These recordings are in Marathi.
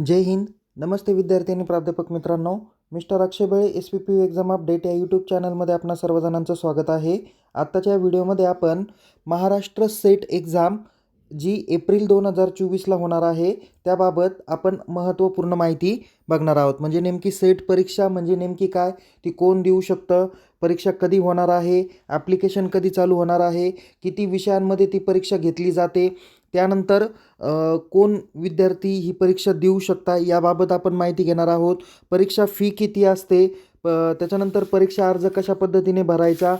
जय हिंद. नमस्ते विद्यार्थी आणि प्राध्यापक मित्रांनो. मिस्टर अक्षय बळे SPPU एक्झाम अपडेट या यूट्यूब चॅनलमध्ये आपणा सर्वजणांचं स्वागत आहे. आत्ताच्या व्हिडिओमध्ये आपण महाराष्ट्र सेट एक्झाम जी एप्रिल 2024ला होणार आहे त्याबाबत आपण महत्त्वपूर्ण माहिती बघणार आहोत. म्हणजे नेमकी सेट परीक्षा म्हणजे नेमकी काय, ती कोण देऊ शकतं, परीक्षा कधी होणार आहे, ॲप्लिकेशन कधी चालू होणार आहे, किती विषयांमध्ये ती परीक्षा घेतली जाते, त्यानंतर कोण विद्यार्थी ही परीक्षा देऊ शकता याबाबत आपण माहिती घेणार आहोत. परीक्षा फी किती असते, त्याच्यानंतर परीक्षा अर्ज कशा पद्धतीने भरायचा,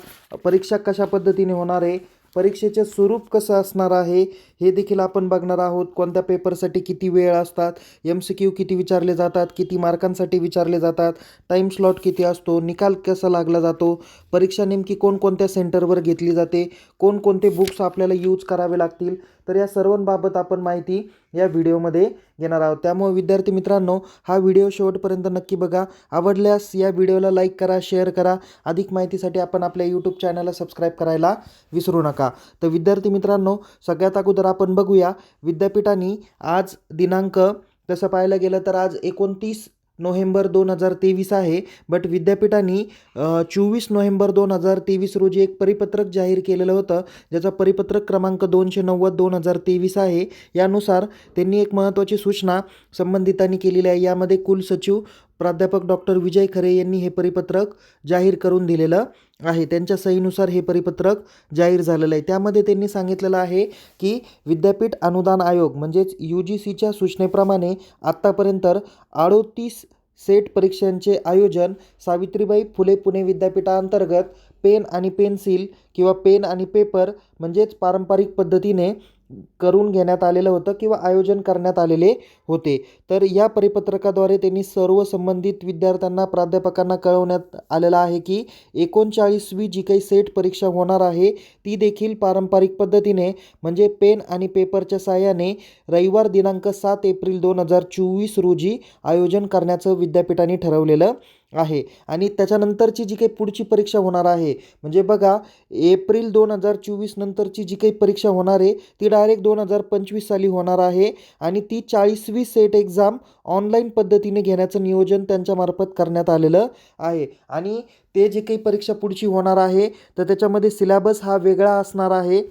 परीक्षा कशा पद्धतीने होणार आहे, परीक्षेचे स्वरूप कसं असणार आहे हे देखील आपण बघणार आहोत. कोणत्या पेपरसाठी किती वेळ असतात, MCQ किती विचारले जातात, किती मार्कांसाठी विचारले जातात, टाईम स्लॉट किती असतो, निकाल कसा लागला जातो, परीक्षा नेमकी कोणकोणत्या सेंटरवर घेतली जाते, कोणकोणते बुक्स आपल्याला यूज करावे लागतील, तर या सर्वांबाबत आपण माहिती या व्हिडिओमध्ये घेणार आहोत. त्यामुळे विद्यार्थी मित्रांनो, हा व्हिडिओ शेवटपर्यंत नक्की बघा. आवडल्यास या व्हिडिओला लाईक करा, शेअर करा. अधिक माहितीसाठी आपण आपल्या यूट्यूब चॅनलला सबस्क्राईब करायला विसरू नका. तर विद्यार्थी मित्रांनो, सगळ्यात अगोदर आपण बघूया विद्यापीठांनी आज दिनांक, तसं पाहायला गेलं तर आज 29 नोव्हेंबर 2023 आहे. बट विद्यापीठांनी 24 नोव्हेंबर 2023 रोजी एक परिपत्रक जाहीर केलेलं होतं, ज्याचा परिपत्रक क्रमांक 290/2023 आहे. यानुसार त्यांनी एक महत्त्वाची सूचना संबंधितांनी केलेली आहे. यामध्ये कुलसचिव प्राध्यापक डॉक्टर विजय खरे यांनी हे परिपत्रक जाहीर करून दिलेलं आहे. त्यांच्या सहीनुसार हे परिपत्रक जाहीर झालेलं आहे. त्यामध्ये त्यांनी सांगितलेलं आहे की विद्यापीठ अनुदान आयोग म्हणजेच UGCच्या सूचनेप्रमाणे आत्तापर्यंत 38 सेट परीक्षांचे आयोजन सावित्रीबाई फुले पुणे विद्यापीठाअंतर्गत पेन आणि पेन्सिल किंवा पेन आणि पेपर म्हणजेच पारंपरिक पद्धतीने करून घेण्यात आलेलं होतं किंवा आयोजन करण्यात आलेले होते. तर या परिपत्रकाद्वारे त्यांनी सर्व संबंधित विद्यार्थ्यांना, प्राध्यापकांना कळवण्यात आलेलं आहे की 39वी जी काही सेट परीक्षा होणार आहे ती देखील पारंपरिक पद्धतीने म्हणजे पेन आणि पेपरच्या साहाय्याने रविवार दिनांक 7 एप्रिल 2024 रोजी आयोजन करण्याचं विद्यापीठाने ठरवलेलं आहे. आणि त्याच्यानंतरची जी काही पुढची परीक्षा होणार आहे, म्हणजे बघा एप्रिल 2024 नंतरची जी काही परीक्षा होणार आहे ती डायरेक्ट 2025 साली होणार आहे आणि ती 40वी सेट एक्झाम ऑनलाईन पद्धतीने घेण्याचं नियोजन त्यांच्यामार्फत करण्यात आलेलं आहे. आणि ते जे काही परीक्षा पुढची होणार आहे तर त्याच्यामध्ये सिलेबस हा वेगळा असणार आहे,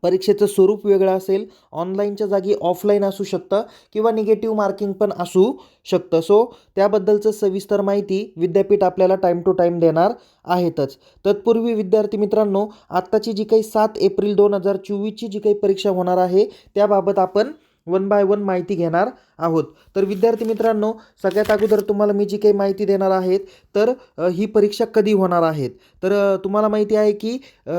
परीक्षेचं स्वरूप वेगळं असेल, ऑनलाईनच्या जागी ऑफलाईन असू शकतं किंवा निगेटिव्ह मार्किंग पण असू शकतं. सो त्याबद्दलचं सविस्तर माहिती विद्यापीठ आपल्याला टाईम टू टाईम देणार आहेतच. तत्पूर्वी विद्यार्थी मित्रांनो, आत्ताची जी काही 7 एप्रिल 2024ची जी काही परीक्षा होणार आहे त्याबाबत आपण 1 बाय 1 माहिती घेणार आहोत. तर विद्यार्थी मित्रांनो, सगळ्यात अगोदर तुम्हाला मी जी काही माहिती देणार आहेत तर ही परीक्षा कधी होणार आहेत. तर तुम्हाला माहिती आहे की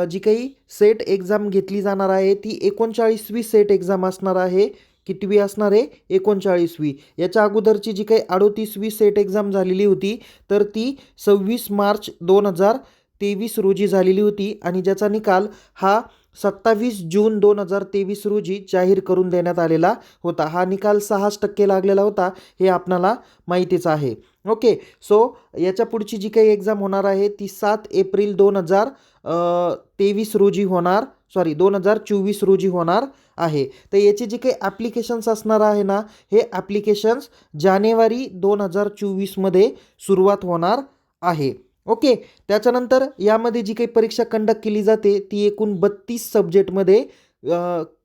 जी काही सेट एक्झाम घेतली जाणार आहे ती 39वी सेट एक्झाम असणार आहे. कितवी असणार आहे? 39वी. याच्या अगोदरची जी काही 38वी सेट एक्झाम झालेली होती तर ती 26 मार्च 2023 रोजी झालेली होती आणि ज्याचा निकाल हा 27 जून 2023 रोजी जाहीर करून देण्यात आलेला होता. हा निकाल 6% लागलेला होता, हे आपणाला माहितीच आहे. ओके. सो याच्या पुढची जी काही एक्झाम होणार आहे ती 7 एप्रिल 2023 रोजी होणार, 2024 रोजी होणार आहे. तर याची जी काही ॲप्लिकेशन्स असणार आहे ना, हे ॲप्लिकेशन्स जानेवारी 2024मध्ये सुरुवात होणार आहे. ओके. त्याच्यानंतर यामध्ये जी काही परीक्षा कंडक्ट केली जाते ती एकूण 32 सब्जेक्टमध्ये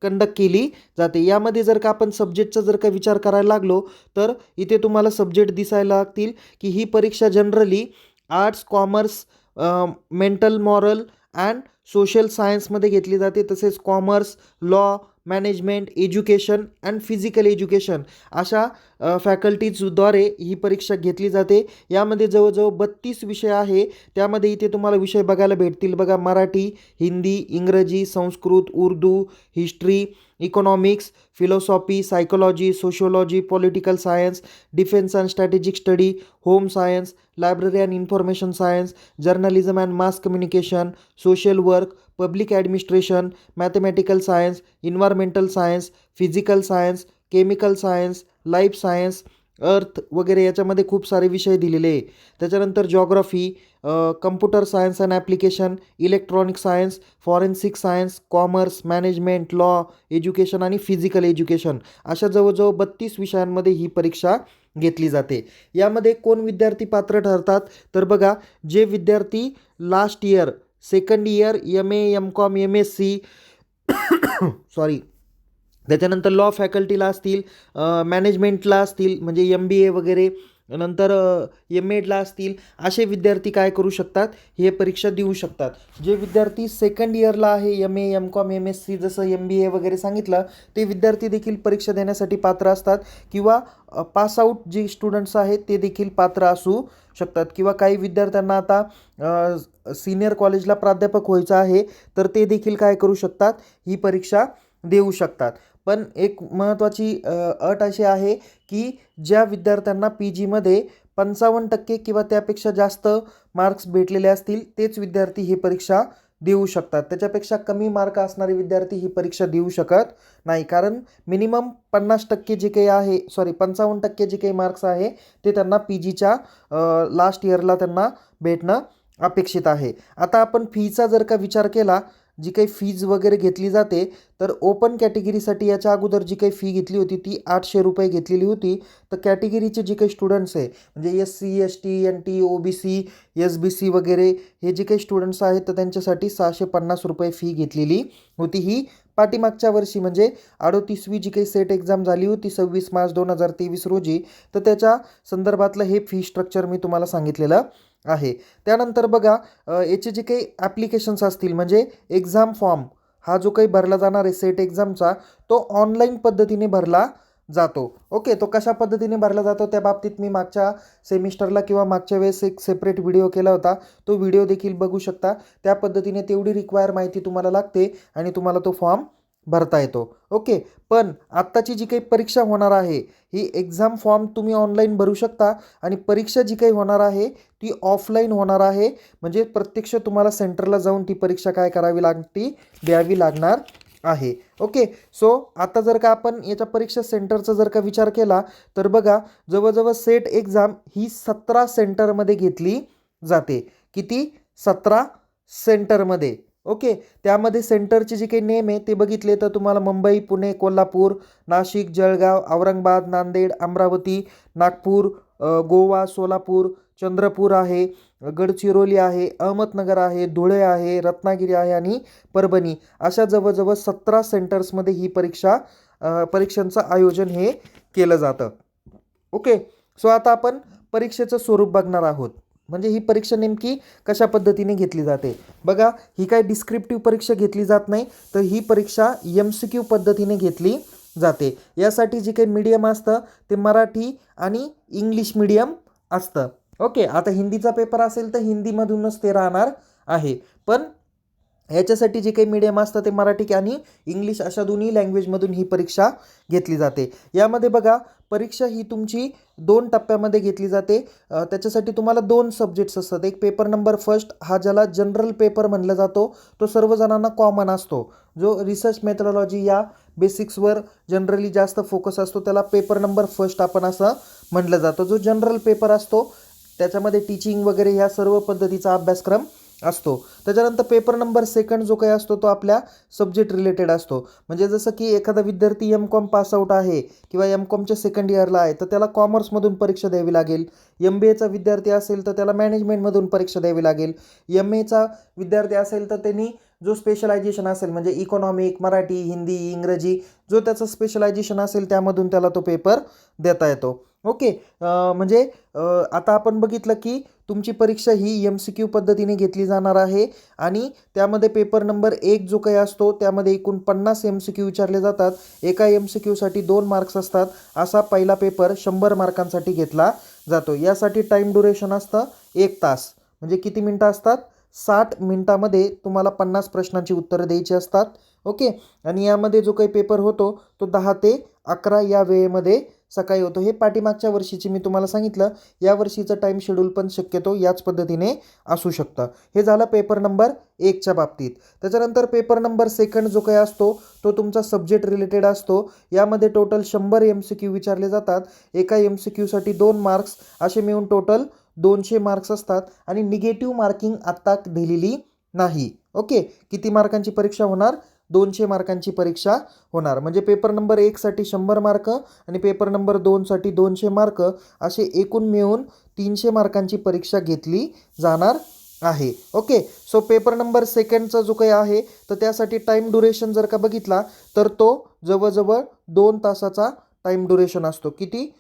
कंडक्ट केली जाते. यामध्ये जर का आपण सब्जेक्टचा जर का विचार करायला लागलो तर इथे तुम्हाला सब्जेक्ट दिसायला लागतील की ही परीक्षा generally arts, commerce, mental, moral and social सायन्समध्ये घेतली जाते. तसेच commerce, law, management, education and physical education अशा फॅकल्टीजद्वारे ही परीक्षा घेतली जाते. यामध्ये जवळजवळ 32 विषय आहे. त्यामध्ये इथे तुम्हाला विषय बघायला भेटतील बघा, मराठी, हिंदी, इंग्रजी, Sanskrit, Urdu, history, economics, philosophy, psychology, sociology, political science, defence and strategic study, home science, library and information science, journalism and mass communication, social work, public administration, mathematical science, environmental science, physical science, chemical science, life science, अर्थ वगैरे याच्यामध्ये खूप सारे विषय दिलेले आहे. त्याच्यानंतर geography, computer science and application, electronic science, forensic science, commerce, management, law, education आणि फिजिकल एज्युकेशन अशा जवळजवळ 32 विषयांमध्ये ही परीक्षा घेतली जाते. यामध्ये कोण विद्यार्थी पात्र ठरतात तर बघा, जे विद्यार्थी last year, second year MA, MCOM, MSc sorry, त्याच्यानंतर लॉ फॅकल्टीला असतील, मॅनेजमेंटला असतील म्हणजे MBA वगैरे, नंतर MEdला असतील, असे विद्यार्थी काय करू शकतात, हे परीक्षा देऊ शकतात. जे विद्यार्थी सेकंड इयरला आहे, MA, MCOM, MSc जसं MBA वगैरे सांगितलं, ते विद्यार्थी देखील परीक्षा देण्यासाठी पात्र असतात. किंवा पासआउट जे स्टुडंट्स आहेत ते देखील पात्र असू शकतात. किंवा काही विद्यार्थ्यांना आता सिनियर कॉलेजला प्राध्यापक व्हायचं आहे, तर ते देखील काय करू शकतात, ही परीक्षा देऊ शकतात. पण एक महत्त्वाची अट अशी आहे की ज्या विद्यार्थ्यांना PGमध्ये 55% किंवा त्यापेक्षा जास्त मार्क्स भेटलेले असतील तेच विद्यार्थी ही परीक्षा देऊ शकतात. त्याच्यापेक्षा कमी मार्क असणारे विद्यार्थी ही परीक्षा देऊ शकत नाही. कारण मिनिमम 50% जे काही आहे, 55% जे काही मार्क्स आहे ते त्यांना PGच्या लास्ट इयरला त्यांना भेटणं अपेक्षित आहे. आता आपण फीचा जर का विचार केला, जी काही फीज वगैरे घेतली जाते, तर ओपन कॅटेगरीसाठी याच्या अगोदर जी काही फी घेतली होती ती 800 रुपये घेतलेली होती. तर कॅटेगरीचे जे काही स्टुडंट्स आहे म्हणजे SC, ST, NT, OBC, SBC वगैरे हे जे काही स्टुडंट्स आहेत तर त्यांच्यासाठी 650 रुपये फी घेतलेली होती. ही पाठीमागच्या वर्षी म्हणजे 38वी जी काही सेट एक्झाम झाली होती 26 मार्च 2023 रोजी, तर त्याच्या संदर्भातलं हे फी स्ट्रक्चर मी तुम्हाला सांगितलेलं आहे. त्यानंतर बघा, याचे जे काही ॲप्लिकेशन्स असतील म्हणजे एक्झाम फॉर्म हा जो काही भरला जाणार आहे सेट एक्झामचा, तो ऑनलाईन पद्धतीने भरला जातो. ओके, तो कशा पद्धतीने भरला जातो त्या बाबतीत मी मागच्या सेमिस्टरला किंवा मागच्या वेळेस एक सेपरेट व्हिडिओ केला होता, तो व्हिडिओ देखील बघू शकता. त्या पद्धतीने तेवढी रिक्वायर माहिती तुम्हाला लागते आणि तुम्हाला तो फॉर्म भरता येतो. ओके, पण आत्ताची जी काही परीक्षा होणार आहे ही एक्झाम फॉर्म तुम्ही ऑनलाईन भरू शकता आणि परीक्षा जी काही होणार आहे ती ऑफलाईन होणार आहे. म्हणजे प्रत्यक्ष तुम्हाला सेंटरला जाऊन ती परीक्षा काय करावी लागते, द्यावी लागणार आहे. ओके, सो आता जर का आपण याच्या परीक्षा सेंटरचा जर का विचार केला तर बघा, जवळजवळ सेट एक्झाम ही 17 सेंटरमध्ये घेतली जाते. किती? 17 सेंटरमध्ये. ओके, त्यामध्ये सेंटरचे जे काही नेम आहे ते बघितले तर तुम्हाला मुंबई, पुणे, कोल्हापूर, नाशिक, जळगाव, औरंगाबाद, नांदेड, अमरावती, नागपूर, गोवा, सोलापूर, चंद्रपूर आहे, गडचिरोली आहे, अहमदनगर आहे, धुळे आहे, रत्नागिरी आहे आणि परभणी, अशा जवळजवळ 17 सेंटर्समध्ये ही परीक्षांचं आयोजन हे केलं जातं. ओके, सो आता आपण परीक्षेचं स्वरूप बघणार आहोत. म्हणजे ही परीक्षा नेमकी कशा पद्धतीने घेतली जाते. बघा, ही काय डिस्क्रिप्टिव्ह परीक्षा घेतली जात नाही, तर ही परीक्षा MCQ पद्धतीने घेतली जाते. यासाठी जे काही मीडियम असतं ते मराठी आणि इंग्लिश मीडियम असतं. ओके, आता हिंदीचा पेपर असेल तर हिंदीमधूनच ते राहणार आहे. पण याच्यासाठी जे काही मीडियम असतं ते मराठी आणि इंग्लिश अशा दोन्ही लँग्वेजमधून ही परीक्षा घेतली जाते. यामध्ये बघा, परीक्षा ही तुमची 2 टप्प्यामध्ये घेतली जाते. त्याच्यासाठी तुम्हाला 2 सब्जेक्ट्स असतात. एक पेपर नंबर फर्स्ट हा ज्याला जनरल पेपर म्हणलं जातो, तो सर्वजणांना कॉमन असतो. जो रिसर्च मेथडॉलॉजी या बेसिक्सवर जनरली जास्त फोकस असतो त्याला पेपर नंबर फर्स्ट आपण असं म्हटलं जातं. जो जनरल पेपर असतो त्याच्यामध्ये टीचिंग वगैरे ह्या सर्व पद्धतीचा अभ्यासक्रम असतो. त्याच्यानंतर पेपर नंबर सेकंड जो काही असतो तो आपल्या सब्जेक्ट रिलेटेड असतो. म्हणजे जसं की एखादा विद्यार्थी MCOM पासआउट आहे किंवा MCOMच्या सेकंड इयरला आहे तर त्याला कॉमर्समधून परीक्षा द्यावी लागेल. MBAचा विद्यार्थी असेल तर त्याला मॅनेजमेंटमधून परीक्षा द्यावी लागेल. MAचा विद्यार्थी असेल तर त्यांनी जो स्पेशलायझेशन असेल म्हणजे इकॉनॉमिक, मराठी, हिंदी, इंग्रजी जो त्याचं स्पेशलायझेशन असेल त्यामधून त्याला तो पेपर देता येतो. ओके, म्हणजे आता आपण बघितलं की तुमची परीक्षा ही MCQ पद्धतीने घेतली जाणार आहे आणि त्यामध्ये पेपर नंबर 1 जो काही असतो त्यामध्ये एकूण 50 MCQ विचारले जातात. एका MCQसाठी 2 मार्क्स असतात. असा पहिला पेपर 100 मार्कांसाठी घेतला जातो. यासाठी टाईम ड्युरेशन असतं 1 तास. म्हणजे किती मिनटं असतात? 60 मिनटामध्ये तुम्हाला 50 प्रश्नांची उत्तरं द्यायची असतात. ओके, आणि यामध्ये जो काही पेपर होतो तो 10 ते 11 या वेळेमध्ये सकाळी होतो. हे पाठीमागच्या वर्षीची मी तुम्हाला सांगितलं. या वर्षीचं टाईम शेड्यूल पण शक्यतो याच पद्धतीने असू शकतं. हे झालं पेपर नंबर 1च्या बाबतीत. त्याच्यानंतर पेपर नंबर 2 जो काही असतो तो तुमचा सब्जेक्ट रिलेटेड असतो. यामध्ये टोटल 100 MCQ विचारले जातात. एका MCQसाठी 2 मार्क्स असे मिळून टोटल 200 मार्क्स असतात आणि निगेटिव्ह मार्किंग आत्ता दिलेली नाही. ओके, किती मार्कांची परीक्षा होणार? 200 मार्कांची परीक्षा होणार. म्हणजे पेपर नंबर 1साठी 100 मार्क आणि पेपर नंबर 2साठी 200 मार्क असे एकूण मिळून 300 मार्कांची परीक्षा घेतली जाणार आहे. ओके, सो पेपर नंबर 2चा जो काही आहे तर त्यासाठी टाईम ड्युरेशन जर का बघितला तर तो जवळजवळ 2 तासाचा टाईम ड्युरेशन असतो. किती?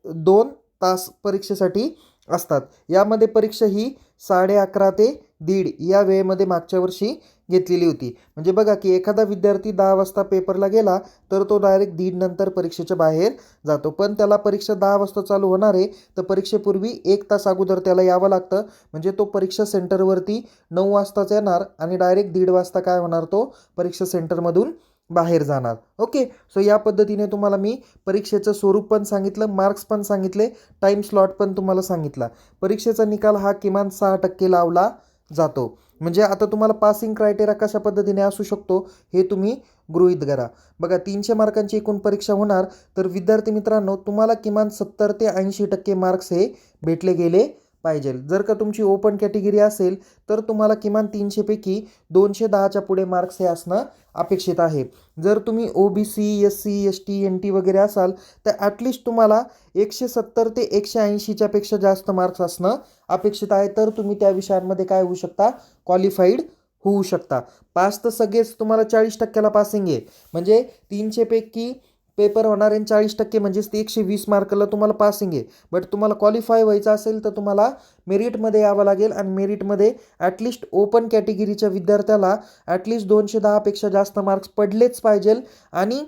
2 तास परीक्षेसाठी असतात. यामध्ये परीक्षा ही 11:30 ते 1:30 या वेळेमध्ये मागच्या वर्षी घेतलेली होती. म्हणजे बघा की एखादा विद्यार्थी 10 वाजता पेपरला गेला तर तो डायरेक्ट 1:30 नंतर परीक्षेच्या बाहेर जातो. पण त्याला परीक्षा 10 वाजता चालू होणार आहे तर परीक्षेपूर्वी 1 तास अगोदर त्याला यावं लागतं. म्हणजे तो परीक्षा सेंटरवरती 9 वाजताच येणार आणि डायरेक्ट 1:30 वाजता काय होणार? तो परीक्षा सेंटरमधून बाहेर जाणार. ओके, सो या पद्धतीने तुम्हाला मी परीक्षेचं स्वरूप पण सांगितलं, मार्क्स पण सांगितले, टाईम स्लॉट पण तुम्हाला सांगितला. परीक्षेचा निकाल हा किमान 6% लावला जातो. म्हणजे आता तुम्हाला पासिंग क्रायटेरिया कशा पद्धतीने असू शकतो हे तुम्ही गृहीत धरा. बघा, 300 मार्कांची एकूण परीक्षा होणार तर विद्यार्थी मित्रांनो तुम्हाला किमान 70 ते 80% मार्क्स हे भेटले गेले पाहिजे. जर का तुमची ओपन कॅटेगरी असेल तर तुम्हाला किमान 300 पैकी 210च्या पुढे मार्क्स हे असणं अपेक्षित आहे. जर तुम्ही OBC, SC, ST, NT वगैरे असाल तर ॲटलिस्ट तुम्हाला 170 ते 180च्या पेक्षा जास्त मार्क्स असणं अपेक्षित आहे. तर तुम्ही त्या विषयांमध्ये काय होऊ शकता? क्वालिफाईड होऊ शकता. पास तर सगळेच तुम्हाला 40%ला पासिंग आहे. म्हणजे 300 पैकी पेपर होणार आहे 40% म्हणजेच ते 120 मार्कला तुम्हाला पासिंग आहे. बट तुम्हाला क्वालिफाय व्हायचं असेल तर तुम्हाला मेरिटमध्ये यावं लागेल आणि मेरिटमध्ये ॲटलिस्ट ओपन कॅटेगरीच्या विद्यार्थ्याला ॲटलिस्ट 210पेक्षा जास्त मार्क्स पडलेच पाहिजे आणि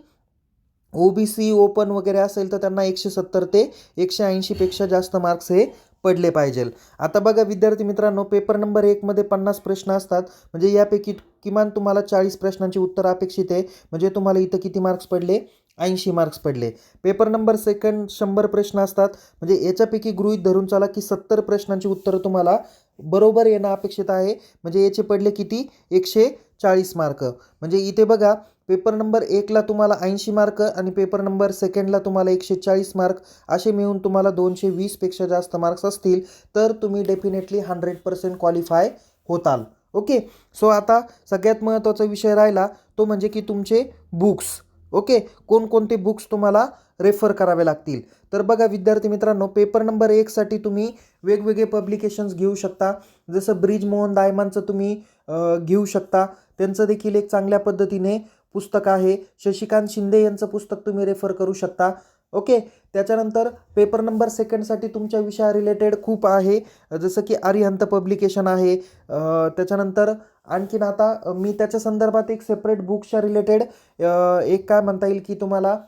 OBC ओपन वगैरे असेल तर त्यांना 170 ते 180पेक्षा जास्त मार्क्स हे पडले पाहिजे. आता बघा विद्यार्थी मित्रांनो, पेपर नंबर 1मध्ये 50 प्रश्न असतात. म्हणजे यापैकी किमान तुम्हाला 40 प्रश्नांची उत्तर अपेक्षित आहे. म्हणजे तुम्हाला इथं किती मार्क्स पडले? 80 मार्क्स पडले. पेपर नंबर 2 100 प्रश्न असतात. म्हणजे याच्यापैकी गृहीत धरून चला की 70 प्रश्नांची उत्तरं तुम्हाला बरोबर येणं अपेक्षित आहे. म्हणजे याचे पडले किती? 140 मार्क. म्हणजे इथे बघा पेपर नंबर 1ला तुम्हाला 80 मार्क आणि पेपर नंबर 2ला तुम्हाला 140 मार्क असे मिळून तुम्हाला 220पेक्षा जास्त मार्क्स असतील तर तुम्ही डेफिनेटली 100% क्वालिफाय होताल. ओके, सो आता सगळ्यात महत्त्वाचा विषय राहिला तो म्हणजे की तुमचे बुक्स. ओके, कोणकोणते बुक्स तुम्हाला रेफर करावे लागतील? तर बघा विद्यार्थी मित्रांनो, पेपर नंबर 1साठी तुम्ही वेगवेगळे पब्लिकेशन्स घेऊ शकता. जसं ब्रिजमोहन दायमानचं तुम्ही घेऊ शकता. त्यांचं देखील एक चांगल्या पद्धतीने पुस्तक आहे. शशिकांत शिंदे यांचं पुस्तक तुम्ही रेफर करू शकता. ओके, त्याच्यानंतर पेपर नंबर 2साठी तुमच्या विषया रिलेटेड खूप आहे. जसं की अरिहंत पब्लिकेशन आहे. त्याच्यानंतर आणखीन आता मी त्याच्या संदर्भात एक सेपरेट बुक्सच्या रिलेटेड एक काय म्हणता येईल की तुम्हाला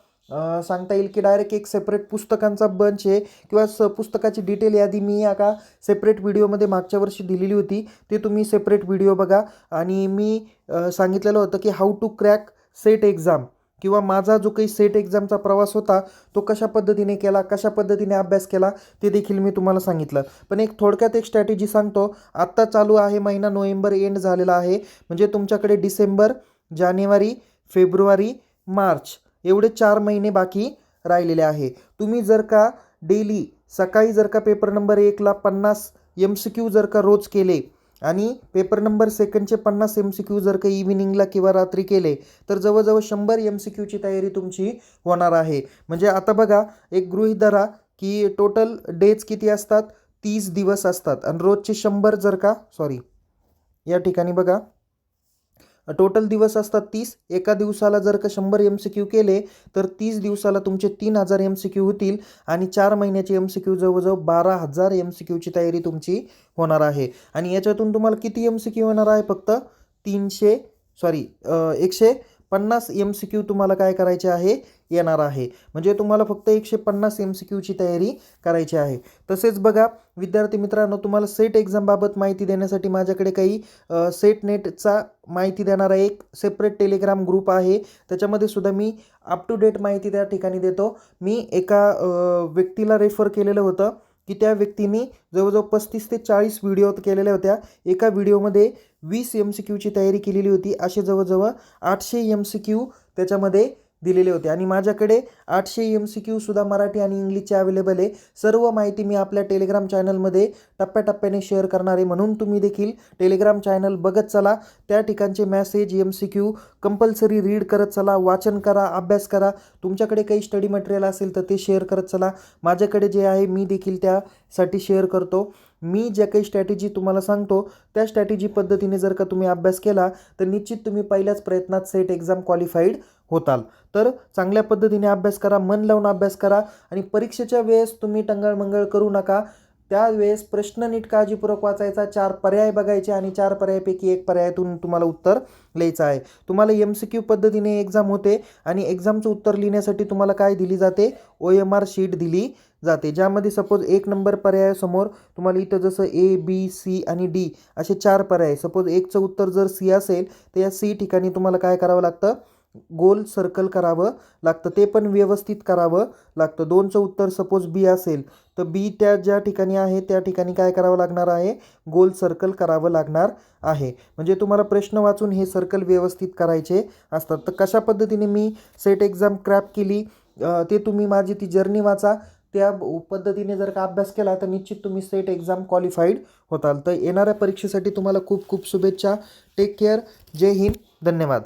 सांगता येईल की डायरेक्ट एक सेपरेट पुस्तकांचा बंच आहे किंवा पुस्तकाची डिटेल यादी मी एका सेपरेट व्हिडिओमध्ये मागच्या वर्षी दिलेली होती. ते तुम्ही सेपरेट व्हिडिओ बघा. आणि मी सांगितलेलं होतं की how to crack SET exam किंवा माझा जो काही सेट एक्झामचा प्रवास होता तो कशा पद्धतीने केला, कशा पद्धतीने अभ्यास केला ते देखील मी तुम्हाला सांगितलं. पण एक थोडक्यात एक स्ट्रॅटेजी सांगतो. आत्ता चालू आहे महिना नोव्हेंबर एंड झालेला आहे. म्हणजे तुमच्याकडे डिसेंबर, जानेवारी, फेब्रुवारी, मार्च एवढे 4 महिने बाकी राहिलेले आहे. तुम्ही जर का डेली सकाळी जर का पेपर नंबर 1ला 50 MCQ जर का रोज केले आणि पेपर नंबर 2चे 50 MCQ जर का इव्हिनिंगला किंवा रात्री केले तर जवळजवळ 100 MCQची तयारी तुमची होणार आहे. म्हणजे आता बघा एक गृहीत धरा की टोटल डेज किती असतात? 30 दिवस असतात आणि रोजचे 100 जर का या ठिकाणी बघा टोटल दिवस असतात 30. एका दिवसाला जर का 100 MCQ केले तर 30 दिवसाला तुमचे 3000 MCQ होतील आणि 4 महिन्याचे MCQ जवळजवळ 12,000 MCQची तयारी तुमची होणार आहे. आणि याच्यातून तुम्हाला किती MCQ होणार आहे? फक्त 150 50 MCQ तुम्हाला काय करायचे आहे येणार आहे. म्हणजे तुम्हाला फक्त 150 MCQची तयारी करायची आहे. तसेच बघा विद्यार्थी मित्रांनो, तुम्हाला सेट एक्झामबाबत माहिती देण्यासाठी माझ्याकडे काही सेट नेटचा माहिती देणारा एक सेपरेट टेलिग्राम ग्रुप आहे. त्याच्यामध्ये सुद्धा मी अप टू डेट माहिती त्या ठिकाणी देतो. मी एका व्यक्तीला रेफर केलेलं होतं की त्या व्यक्तीने जवळजवळ 35 ते 40 व्हिडिओ केलेल्या होत्या. एका व्हिडिओमध्ये 20 MCQची तयारी केलेली होती. असे जवळजवळ 800 MCQ त्याच्यामध्ये दिलेले होते आणि माझ्याकडे 800 MCQ सुद्धा मराठी आणि इंग्लिशचे अवेलेबल आहे. सर्व माहिती मी आपल्या टेलिग्राम चॅनलमध्ये टप्प्याटप्प्याने शेअर करणार आहे, म्हणून तुम्ही देखील टेलिग्राम चॅनल बघत चला. त्या ठिकाणचे मेसेज MCQ कंपल्सरी रीड करत चला, वाचन करा, अभ्यास करा. तुमच्याकडे काही स्टडी मटेरियल असेल तर ते शेअर करत चला. माझ्याकडे जे आहे मी देखील त्यासाठी शेअर करतो. मी ज्या काही स्ट्रॅटेजी तुम्हाला सांगतो त्या स्ट्रॅटेजी पद्धतीने जर का तुम्ही अभ्यास केला तर निश्चित तुम्ही पहिल्याच प्रयत्नात सेट एक्झाम क्वालिफाईड होताल. तर चांगल्या पद्धतीने अभ्यास करा, मन लावून अभ्यास करा आणि परीक्षेच्या वेळेस तुम्ही टंगळमंगळ करू नका. त्यावेळेस प्रश्न नीट काळजीपूर्वक वाचायचा, 4 पर्याय बघायचे आणि 4 पर्यायापैकी एक पर्यायातून तुम्हाला उत्तर लिहायचं आहे. तुम्हाला MCQ पद्धतीने एक्झाम होते आणि एक्झामचं उत्तर लिहिण्यासाठी तुम्हाला काय दिली जाते, OMR शीट दिली जाते, ज्यामध्ये सपोज 1 नंबर पर्यायासमोर तुम्हाला इथं जसं A, B, C आणि D असे 4 पर्याय. सपोज 1चं उत्तर जर C असेल तर या C ठिकाणी तुम्हाला काय करावं लागतं, गोल सर्कल करावं लागतं, ते पण व्यवस्थित करावं लागतं. 2चं उत्तर सपोज B असेल तर B त्या ज्या ठिकाणी आहे त्या ठिकाणी काय करावं लागणार आहे, गोल सर्कल करावं लागणार आहे. म्हणजे तुम्हाला प्रश्न वाचून हे सर्कल व्यवस्थित करायचे असतात. तर कशा पद्धतीने मी सेट एक्झाम क्रॅक केली ते तुम्ही माझी ती जर्नी वाचा. त्या पद्धतीने जर का अभ्यास केला तर निश्चित तुम्ही सेट एक्झाम क्वालिफाईड होताल. तर येणाऱ्या परीक्षेसाठी तुम्हाला खूप खूप शुभेच्छा. Take care. जय हिंद. धन्यवाद.